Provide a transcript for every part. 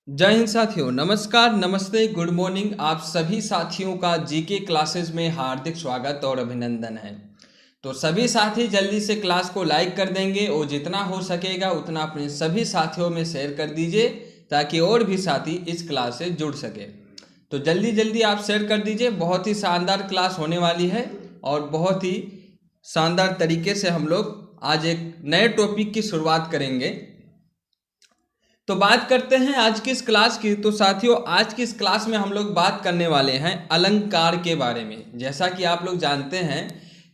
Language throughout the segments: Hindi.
जय हिंद साथियों, नमस्कार, नमस्ते, गुड मॉर्निंग। आप सभी साथियों का जीके क्लासेस में हार्दिक स्वागत और अभिनंदन है। तो सभी साथी जल्दी से क्लास को लाइक कर देंगे और जितना हो सकेगा उतना अपने सभी साथियों में शेयर कर दीजिए ताकि और भी साथी इस क्लास से जुड़ सके। तो जल्दी जल्दी आप शेयर कर दीजिए। बहुत ही शानदार क्लास होने वाली है और बहुत ही शानदार तरीके से हम लोग आज एक नए टॉपिक की शुरुआत करेंगे। तो बात करते हैं आज की इस क्लास की। तो साथियों, आज की इस क्लास में हम लोग बात करने वाले हैं अलंकार के बारे में। जैसा कि आप लोग जानते हैं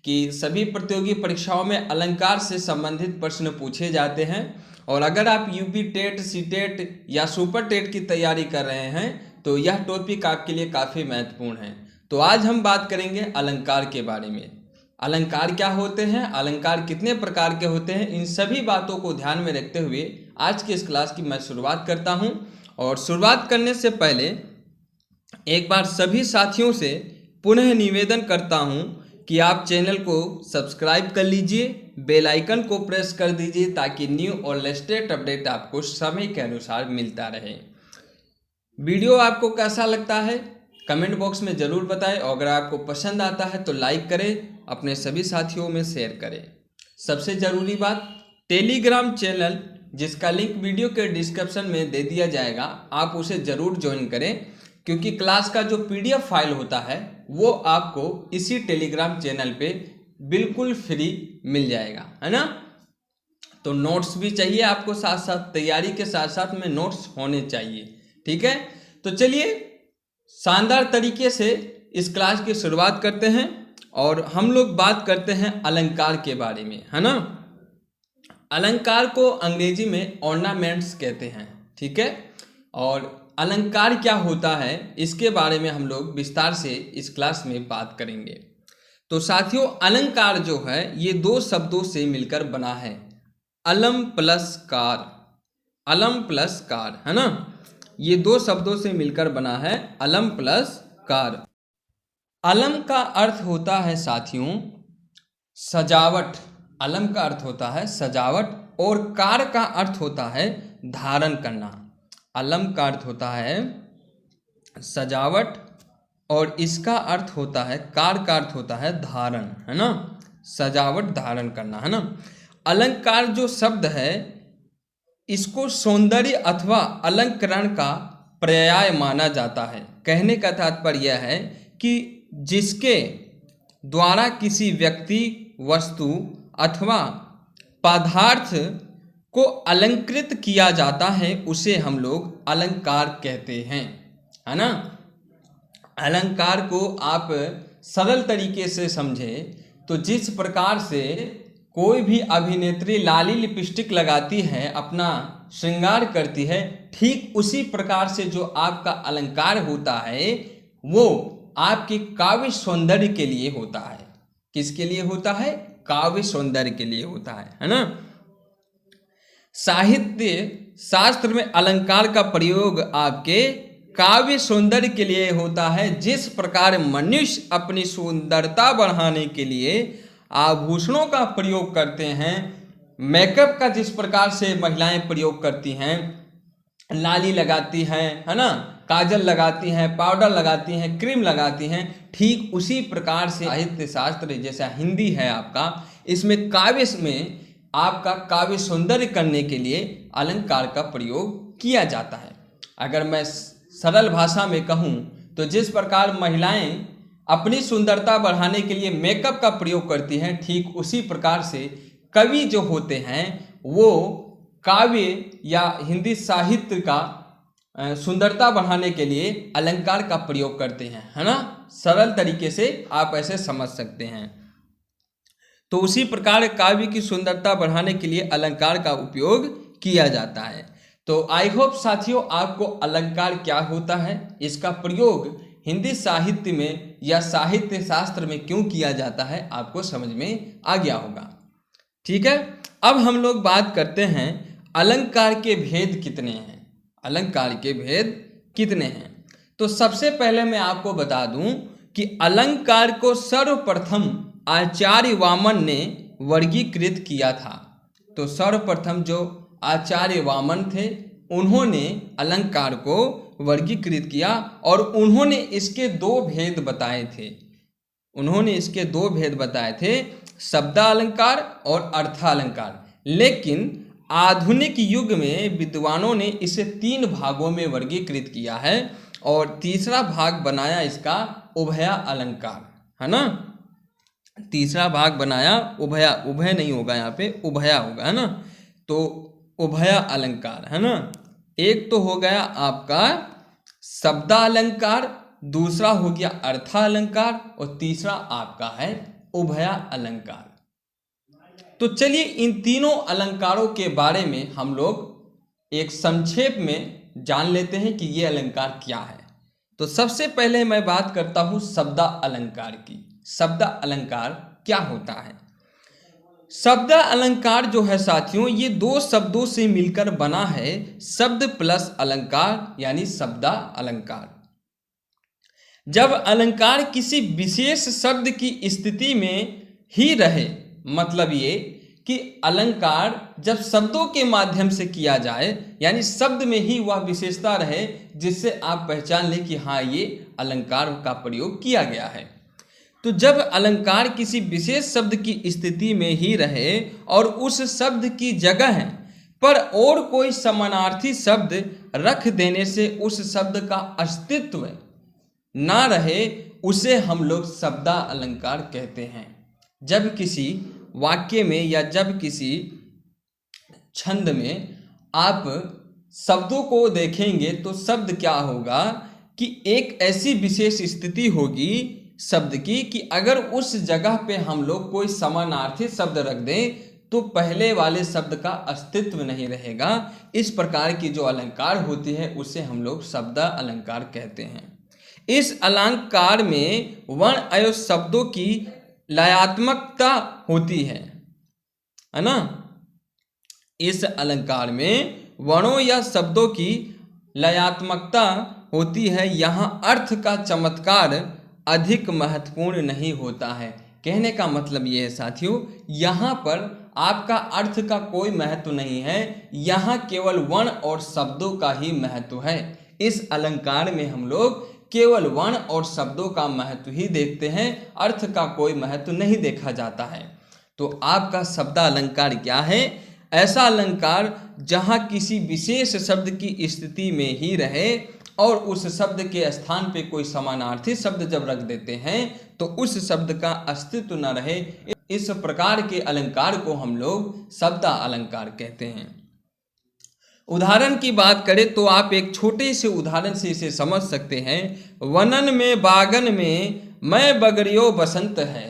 कि सभी प्रतियोगी परीक्षाओं में अलंकार से संबंधित प्रश्न पूछे जाते हैं और अगर आप यूपी टेट, सी टेट या सुपर टेट की तैयारी कर रहे हैं तो यह टॉपिक आपके लिए काफ़ी महत्वपूर्ण है। तो आज हम बात करेंगे अलंकार के बारे में। अलंकार क्या होते हैं, अलंकार कितने प्रकार के होते हैं, इन सभी बातों को ध्यान में रखते हुए आज की इस क्लास की मैं शुरुआत करता हूं। और शुरुआत करने से पहले एक बार सभी साथियों से पुनः निवेदन करता हूं कि आप चैनल को सब्सक्राइब कर लीजिए, बेल आइकन को प्रेस कर दीजिए ताकि न्यू और लेटेस्ट अपडेट आपको समय के अनुसार मिलता रहे। वीडियो आपको कैसा लगता है कमेंट बॉक्स में ज़रूर बताएं और अगर आपको पसंद आता है तो लाइक करें, अपने सभी साथियों में शेयर करें। सबसे ज़रूरी बात, टेलीग्राम चैनल जिसका लिंक वीडियो के डिस्क्रिप्शन में दे दिया जाएगा, आप उसे ज़रूर ज्वाइन करें क्योंकि क्लास का जो पीडीएफ फाइल होता है वो आपको इसी टेलीग्राम चैनल पे बिल्कुल फ्री मिल जाएगा, है ना। तो नोट्स भी चाहिए आपको, साथ साथ तैयारी के साथ साथ में नोट्स होने चाहिए, ठीक है। तो चलिए शानदार तरीके से इस क्लास की शुरुआत करते हैं और हम लोग बात करते हैं अलंकार के बारे में, है ना। अलंकार को अंग्रेजी में ऑर्नामेंट्स कहते हैं, ठीक है। और अलंकार क्या होता है इसके बारे में हम लोग विस्तार से इस क्लास में बात करेंगे। तो साथियों, अलंकार जो है ये दो शब्दों से मिलकर बना है, अलम प्लस कार। अलम प्लस कार, है ना, ये दो शब्दों से मिलकर बना है अलम प्लस कार। अलम का अर्थ होता है साथियों सजावट। अलम का अर्थ होता है सजावट और कार का अर्थ होता है धारण करना। अलम का अर्थ होता है सजावट और इसका अर्थ होता है, कार का अर्थ होता है धारण, है ना, सजावट धारण करना, है ना। अलंकार जो शब्द है इसको सौंदर्य अथवा अलंकरण का पर्याय माना जाता है। कहने का तात्पर्य यह है कि जिसके द्वारा किसी व्यक्ति, वस्तु अथवा पदार्थ को अलंकृत किया जाता है उसे हम लोग अलंकार कहते हैं, है ना। अलंकार को आप सरल तरीके से समझें तो जिस प्रकार से कोई भी अभिनेत्री लाली लिपस्टिक लगाती है, अपना श्रृंगार करती है, ठीक उसी प्रकार से जो आपका अलंकार होता है वो आपके काव्य सौंदर्य के लिए होता है। किसके लिए होता है? काव्य सौंदर्य के लिए होता है ना। साहित्य शास्त्र में अलंकार का प्रयोग आपके काव्य सौंदर्य के लिए होता है। जिस प्रकार मनुष्य अपनी सुंदरता बढ़ाने के लिए आभूषणों का प्रयोग करते हैं, मेकअप का जिस प्रकार से महिलाएं प्रयोग करती हैं, लाली लगाती हैं, है ना, काजल लगाती हैं, पाउडर लगाती हैं, क्रीम लगाती हैं, ठीक उसी प्रकार से साहित्य शास्त्र जैसा हिंदी है आपका, इसमें काव्य में आपका काव्य सौंदर्य करने के लिए अलंकार का प्रयोग किया जाता है। अगर मैं सरल भाषा में कहूँ तो जिस प्रकार महिलाएं अपनी सुंदरता बढ़ाने के लिए मेकअप का प्रयोग करती हैं, ठीक उसी प्रकार से कवि जो होते हैं वो काव्य या हिंदी साहित्य का सुंदरता बढ़ाने के लिए अलंकार का प्रयोग करते हैं, है ना। सरल तरीके से आप ऐसे समझ सकते हैं। तो उसी प्रकार काव्य की सुंदरता बढ़ाने के लिए अलंकार का उपयोग किया जाता है। तो आई होप साथियों आपको अलंकार क्या होता है, इसका प्रयोग हिंदी साहित्य में या साहित्य शास्त्र में क्यों किया जाता है आपको समझ में आ गया होगा, ठीक है। अब हम लोग बात करते हैं अलंकार के भेद कितने हैं। अलंकार के भेद कितने हैं? तो सबसे पहले मैं आपको बता दूं कि अलंकार को सर्वप्रथम आचार्य वामन ने वर्गीकृत किया था। तो सर्वप्रथम जो आचार्य वामन थे उन्होंने अलंकार को वर्गीकृत किया और उन्होंने इसके दो भेद बताए थे। उन्होंने इसके दो भेद बताए थे, शब्दालंकार और अर्थालंकार। लेकिन आधुनिक युग में विद्वानों ने इसे 3 भागों में वर्गीकृत किया है और तीसरा भाग बनाया इसका उभया अलंकार, है ना। तीसरा भाग बनाया उभया, उभय नहीं होगा यहाँ पे, उभया होगा, है ना। तो उभया अलंकार, है ना। एक तो हो गया आपका शब्दालंकार, दूसरा हो गया अर्थालंकार और तीसरा आपका है उभया अलंकार। तो चलिए इन तीनों अलंकारों के बारे में हम लोग एक संक्षेप में जान लेते हैं कि ये अलंकार क्या है। तो सबसे पहले मैं बात करता हूं शब्दा अलंकार की। शब्दा अलंकार क्या होता है? शब्दा अलंकार जो है साथियों, ये 2 शब्दों से मिलकर बना है, शब्द प्लस अलंकार यानी शब्दा अलंकार। जब अलंकार किसी विशेष शब्द की स्थिति में ही रहे, मतलब ये कि अलंकार जब शब्दों के माध्यम से किया जाए, यानी शब्द में ही वह विशेषता रहे जिससे आप पहचान लें कि हाँ ये अलंकार का प्रयोग किया गया है। तो जब अलंकार किसी विशेष शब्द की स्थिति में ही रहे और उस शब्द की जगह पर और कोई समानार्थी शब्द रख देने से उस शब्द का अस्तित्व ना रहे, उसे हम लोग शब्दा अलंकार कहते हैं। जब किसी वाक्य में या जब किसी छंद में आप शब्दों को देखेंगे तो शब्द क्या होगा कि एक ऐसी विशेष स्थिति होगी शब्द की कि अगर उस जगह पे हम लोग कोई समानार्थी शब्द रख दें तो पहले वाले शब्द का अस्तित्व नहीं रहेगा। इस प्रकार की जो अलंकार होती है उसे हम लोग शब्दा अलंकार कहते हैं। इस अलंकार में वर्ण अयो शब्दों की लयात्मकता होती है ना। इस अलंकार में वर्णों या शब्दों की लयात्मकता होती है। यहाँ अर्थ का चमत्कार अधिक महत्वपूर्ण नहीं होता है। कहने का मतलब ये है साथियों, यहाँ पर आपका अर्थ का कोई महत्व नहीं है, यहाँ केवल वर्ण और शब्दों का ही महत्व है। इस अलंकार में हम लोग केवल वर्ण और शब्दों का महत्व ही देखते हैं, अर्थ का कोई महत्व नहीं देखा जाता है। तो आपका शब्दा अलंकार क्या है? ऐसा अलंकार जहाँ किसी विशेष शब्द की स्थिति में ही रहे और उस शब्द के स्थान पे कोई समानार्थी शब्द जब रख देते हैं तो उस शब्द का अस्तित्व न रहे, इस प्रकार के अलंकार को हम लोग शब्दा अलंकार कहते हैं। उदाहरण की बात करें तो आप एक छोटे से उदाहरण से इसे समझ सकते हैं। वनन में बागन में मैं बगरियो बसंत है।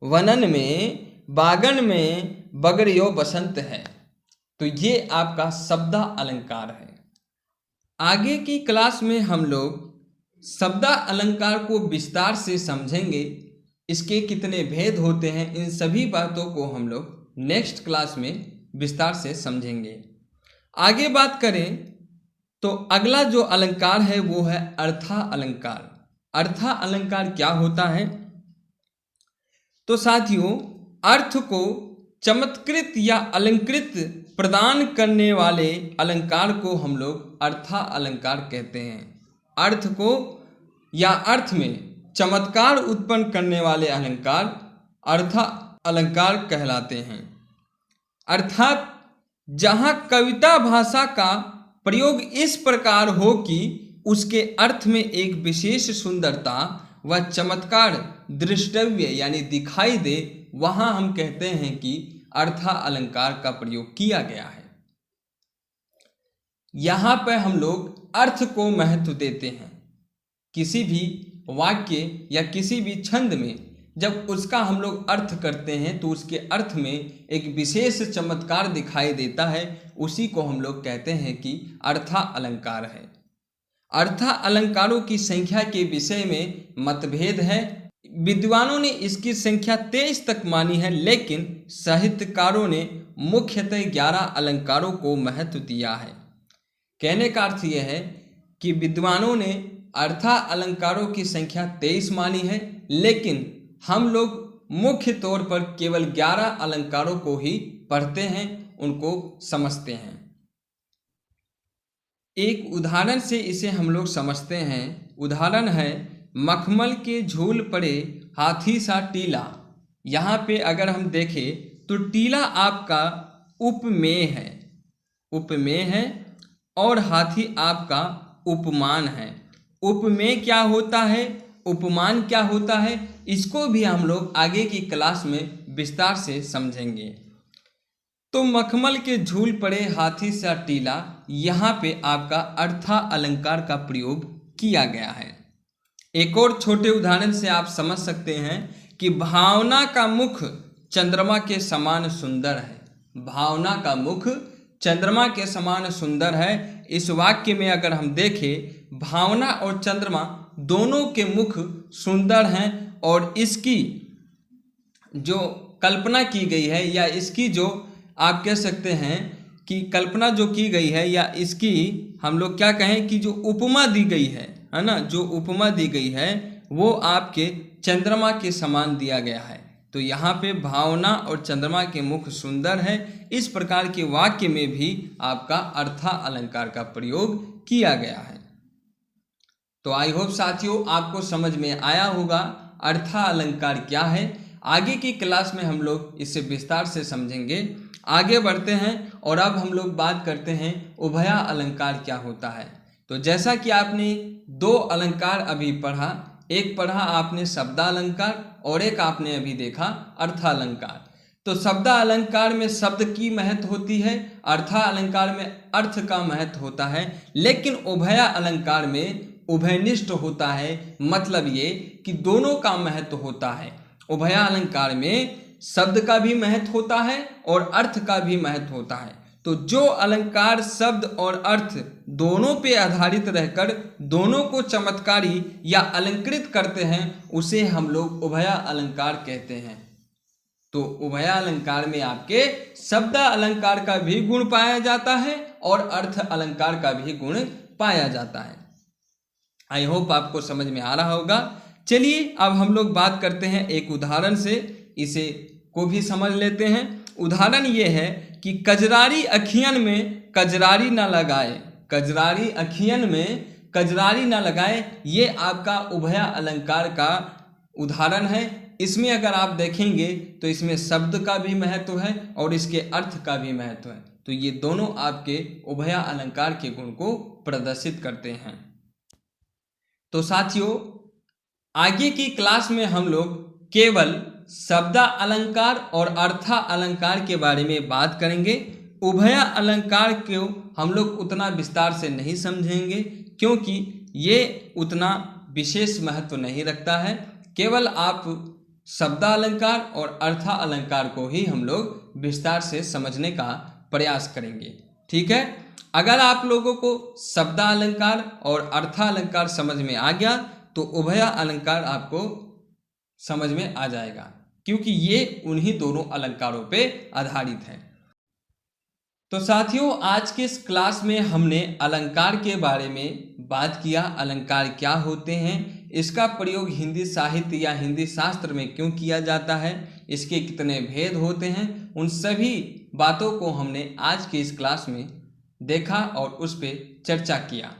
वनन में बागन में बगरियो बसंत है। तो ये आपका शब्दा अलंकार है। आगे की क्लास में हम लोग शब्दा अलंकार को विस्तार से समझेंगे, इसके कितने भेद होते हैं, इन सभी बातों को हम लोग नेक्स्ट क्लास में विस्तार से समझेंगे। आगे बात करें तो अगला जो अलंकार है वो है अर्था अलंकार। अर्था अलंकार क्या होता है? तो साथियों, अर्थ को चमत्कृत या अलंकृत प्रदान करने वाले अलंकार को हम लोग अर्था अलंकार कहते हैं। अर्थ को या अर्थ में चमत्कार उत्पन्न करने वाले अलंकार अर्था अलंकार कहलाते हैं। अर्थात जहाँ कविता भाषा का प्रयोग इस प्रकार हो कि उसके अर्थ में एक विशेष सुंदरता व चमत्कार दृष्टव्य यानी दिखाई दे, वहाँ हम कहते हैं कि अर्था अलंकार का प्रयोग किया गया है। यहाँ पर हम लोग अर्थ को महत्व देते हैं। किसी भी वाक्य या किसी भी छंद में जब उसका हम लोग अर्थ करते हैं तो उसके अर्थ में एक विशेष चमत्कार दिखाई देता है, उसी को हम लोग कहते हैं कि अर्था अलंकार है। अर्था अलंकारों की संख्या के विषय में मतभेद है। विद्वानों ने इसकी संख्या 23 तक मानी है, लेकिन साहित्यकारों ने मुख्यतः 11 अलंकारों को महत्व दिया है। कहने का अर्थ यह है कि विद्वानों ने अर्था अलंकारों की संख्या 23 मानी है, लेकिन हम लोग मुख्य तौर पर केवल 11 अलंकारों को ही पढ़ते हैं, उनको समझते हैं। एक उदाहरण से इसे हम लोग समझते हैं। उदाहरण है, मखमल के झूल पड़े हाथी सा टीला। यहाँ पे अगर हम देखें तो टीला आपका उपमेय है, उपमेय है, और हाथी आपका उपमान है। उपमेय क्या होता है, उपमान क्या होता है, इसको भी हम लोग आगे की क्लास में विस्तार से समझेंगे। तो मखमल के झूल पड़े हाथी सा टीला, यहाँ पे आपका अर्था अलंकार का प्रयोग किया गया है। एक और छोटे उदाहरण से आप समझ सकते हैं कि भावना का मुख चंद्रमा के समान सुंदर है। भावना का मुख चंद्रमा के समान सुंदर है। इस वाक्य में अगर हम देखें, भावना और चंद्रमा दोनों के मुख सुंदर हैं, और इसकी जो कल्पना की गई है, या इसकी जो आप कह सकते हैं कि कल्पना जो की गई है, या इसकी हम लोग क्या कहें कि जो उपमा दी गई है ना, जो उपमा दी गई है वो आपके चंद्रमा के समान दिया गया है। तो यहाँ पे भावना और चंद्रमा के मुख सुंदर है, इस प्रकार के वाक्य में भी आपका अर्था अलंकार का प्रयोग किया गया है। तो आई होप साथियों आपको समझ में आया होगा अर्था अलंकार क्या है। आगे की क्लास में हम लोग इसे विस्तार से समझेंगे। आगे बढ़ते हैं और अब हम लोग बात करते हैं उभया अलंकार क्या होता है। तो जैसा कि आपने दो अलंकार अभी पढ़ा, एक पढ़ा आपने शब्दालंकार और एक आपने अभी देखा अर्थालंकार। तो शब्दालंकार में शब्द की महत्व होती है, अर्थालंकार में अर्थ का महत्व होता है, लेकिन उभया अलंकार में उभयनिष्ठ होता है। मतलब ये कि दोनों का महत्व होता है। उभया अलंकार में शब्द का भी महत्व होता है और अर्थ का भी महत्व होता है। तो जो अलंकार शब्द और अर्थ दोनों पे आधारित रहकर दोनों को चमत्कारी या अलंकृत करते हैं, उसे हम लोग उभया अलंकार कहते हैं। तो उभया अलंकार में आपके शब्द अलंकार का भी गुण पाया जाता है और अर्थ अलंकार का भी गुण पाया जाता है। आई होप आपको समझ में आ रहा होगा। चलिए अब हम लोग बात करते हैं एक उदाहरण से, इसे को भी समझ लेते हैं। उदाहरण ये है कि कजरारी अखियन में कजरारी ना लगाए। कजरारी अखियन में कजरारी ना लगाए, ये आपका उभया अलंकार का उदाहरण है। इसमें अगर आप देखेंगे तो इसमें शब्द का भी महत्व है और इसके अर्थ का भी महत्व है। तो ये दोनों आपके उभया अलंकार के गुण को प्रदर्शित करते हैं। तो साथियों आगे की क्लास में हम लोग केवल शब्दा अलंकार और अर्था अलंकार के बारे में बात करेंगे। उभया अलंकार को हम लोग उतना विस्तार से नहीं समझेंगे, क्योंकि ये उतना विशेष महत्व नहीं रखता है। केवल आप शब्दा अलंकार और अर्था अलंकार को ही हम लोग विस्तार से समझने का प्रयास करेंगे। ठीक है, अगर आप लोगों को शब्दा अलंकार और अर्था अलंकार समझ में आ गया तो उभया अलंकार आपको समझ में आ जाएगा, क्योंकि ये उन्हीं दोनों अलंकारों पे आधारित है। तो साथियों आज के इस क्लास में हमने अलंकार के बारे में बात किया। अलंकार क्या होते हैं, इसका प्रयोग हिंदी साहित्य या हिंदी शास्त्र में क्यों किया जाता है, इसके कितने भेद होते हैं, उन सभी बातों को हमने आज की इस क्लास में देखा और उस पर चर्चा किया।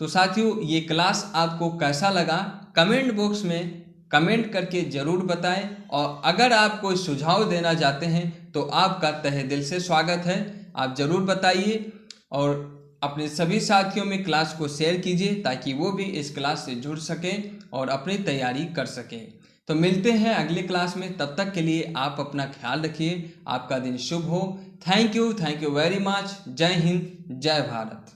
तो साथियों ये क्लास आपको कैसा लगा कमेंट बॉक्स में कमेंट करके ज़रूर बताएं, और अगर आप कोई सुझाव देना चाहते हैं तो आपका तहे दिल से स्वागत है। आप ज़रूर बताइए और अपने सभी साथियों में क्लास को शेयर कीजिए ताकि वो भी इस क्लास से जुड़ सकें और अपनी तैयारी कर सकें। तो मिलते हैं अगले क्लास में, तब तक के लिए आप अपना ख्याल रखिए। आपका दिन शुभ हो। Thank you very much. जय हिंद, जय भारत।